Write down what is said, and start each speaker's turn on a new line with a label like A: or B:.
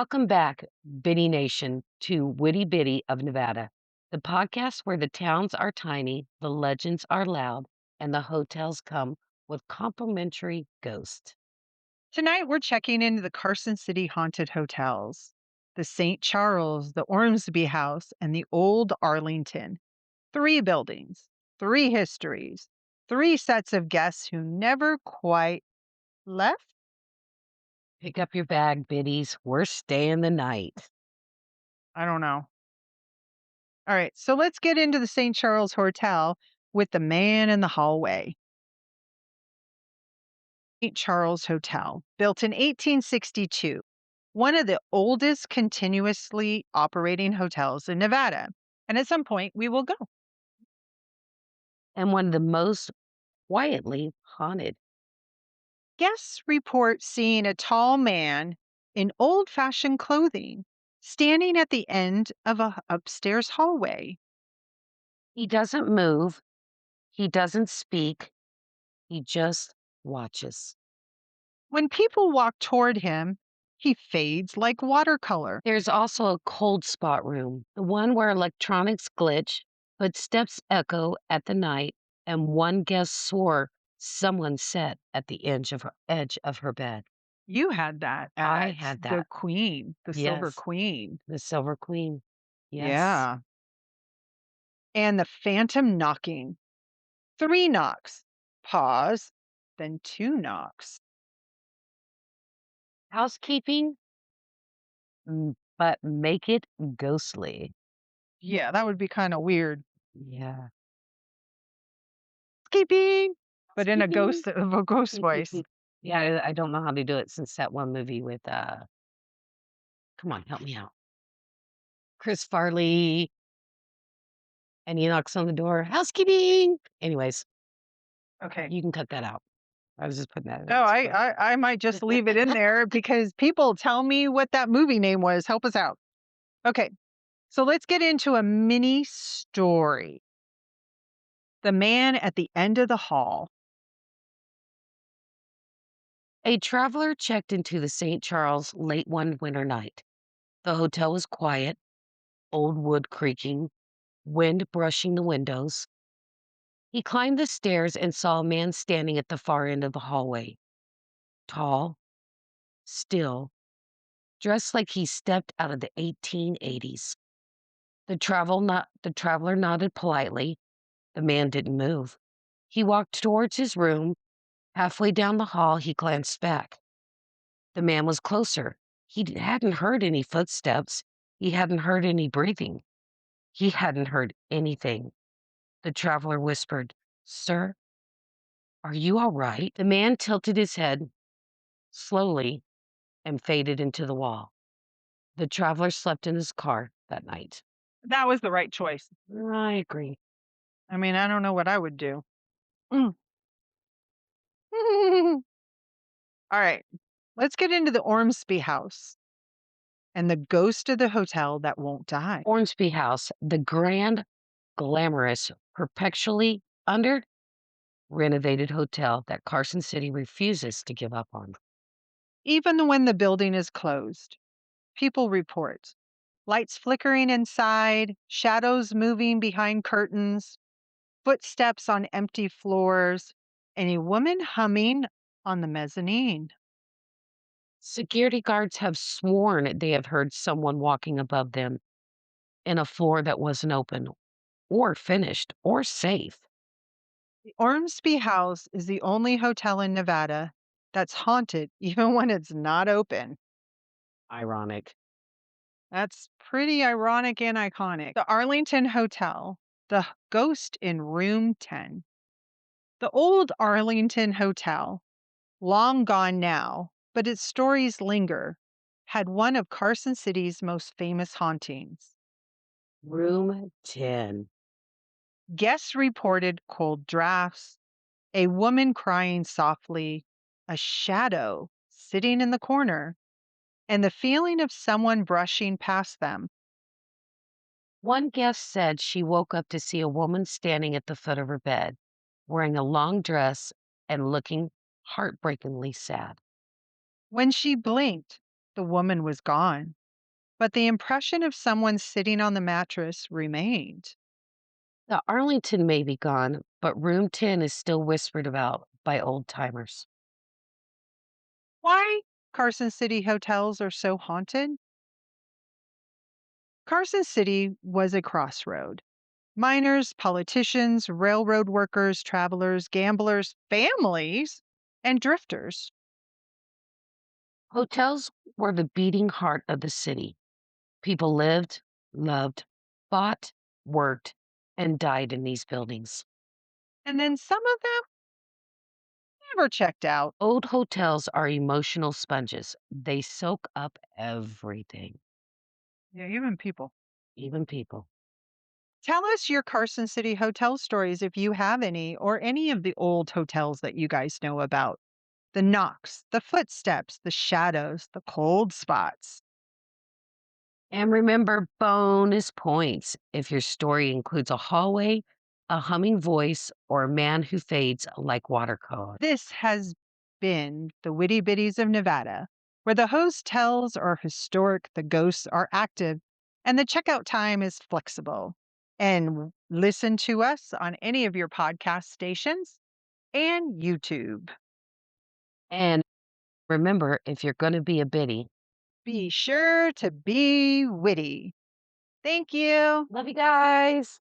A: Welcome back, Bitty Nation, to Witty Bitty of Nevada, the podcast where the towns are tiny, the legends are loud, and the hotels come with complimentary ghosts.
B: Tonight, we're checking into the Carson City haunted hotels, the St. Charles, the Ormsby House, and the Old Arlington. Three buildings, three histories, three sets of guests who never quite left.
A: Pick up your bag, biddies. We're staying the night.
B: I don't know. All right, so let's get into the St. Charles Hotel with the man in the hallway. St. Charles Hotel, built in 1862, one of the oldest continuously operating hotels in Nevada. And at some point, we will go.
A: And one of the most quietly haunted.
B: Guests report seeing a tall man in old fashioned clothing standing at the end of a upstairs hallway.
A: He doesn't move, he doesn't speak, he just watches.
B: When people walk toward him, he fades like watercolor.
A: There's also a cold spot room, the one where electronics glitch, footsteps echo at the night, and one guest swore someone sat at the edge of her bed.
B: You had that
A: I
B: at
A: had
B: the
A: that.
B: Queen, the Silver
A: Yes,
B: Queen.
A: the Silver Queen. Yes.
B: Yeah. And the phantom knocking. Three knocks. Pause. Then two knocks.
A: Housekeeping, but make it ghostly.
B: Yeah, that would be kind of weird.
A: Yeah.
B: Keeping, but in a
A: Housekeeping.
B: ghost of a ghost voice.
A: Yeah, I don't know how to do it since that one movie with come on, help me out. Chris Farley. And he knocks on the door, "Housekeeping!" Anyways,
B: Okay.
A: you can cut that out. I was just putting that
B: No,
A: in as fun.
B: I might just leave it in there because people tell me what that movie name was. Help us out. Okay. So let's get into a mini story. The man at the end of the hall.
A: A traveler checked into the St. Charles late one winter night. The hotel was quiet, old wood creaking, wind brushing the windows. He climbed the stairs and saw a man standing at the far end of the hallway. Tall, still, dressed like he stepped out of the 1880s. The traveler nodded politely. The man didn't move. He walked towards his room. Halfway down the hall, he glanced back. The man was closer. Hadn't heard any footsteps. He hadn't heard any breathing. He hadn't heard anything. The traveler whispered, "Sir, are you all right?" The man tilted his head slowly and faded into the wall. The traveler slept in his car that night.
B: That was the right choice.
A: I agree.
B: I mean, I don't know what I would do. Mm. All right. Let's get into the Ormsby house and the ghost of the hotel that won't die.
A: Ormsby House, the grand, glamorous, perpetually under renovated hotel that Carson City refuses to give up on.
B: Even when the building is closed, people report lights flickering inside, shadows moving behind curtains, footsteps on empty floors, and a woman humming on the mezzanine.
A: Security guards have sworn they have heard someone walking above them in a floor that wasn't open or finished or safe.
B: The Ormsby House is the only hotel in Nevada that's haunted even when it's not open.
A: Ironic.
B: That's pretty ironic and iconic. The Arlington Hotel, the ghost in room 10. The old Arlington Hotel, long gone now, but its stories linger, had one of Carson City's most famous hauntings.
A: Room 10.
B: Guests reported cold drafts, a woman crying softly, a shadow sitting in the corner, and the feeling of someone brushing past them.
A: One guest said she woke up to see a woman standing at the foot of her bed, wearing a long dress and looking heartbreakingly sad.
B: When she blinked, The woman was gone, but the impression of someone sitting on the mattress remained.
A: The Arlington may be gone, but room 10 is still whispered about by old timers.
B: Why Carson City hotels are so haunted? Carson City was a crossroad. Miners, politicians, railroad workers, travelers, gamblers, families, and drifters.
A: Hotels were the beating heart of the city. People lived, loved, bought, worked, and died in these buildings.
B: And then some of them never checked out.
A: Old hotels are emotional sponges. They soak up everything,
B: Yeah, even people.
A: even people.
B: Tell us your Carson City hotel stories if you have any, or any of the old hotels that you guys know about. The knocks, the footsteps, the shadows, the cold spots.
A: And remember, bonus points if your story includes a hallway, a humming voice, or a man who fades like water color.
B: This has been the Witty Bitties of Nevada, where the host tells are historic, the ghosts are active, and the checkout time is flexible. And listen to us on any of your podcast stations and YouTube.
A: And remember, if you're going to be a biddy,
B: Be sure to be witty. Thank you.
A: love you guys.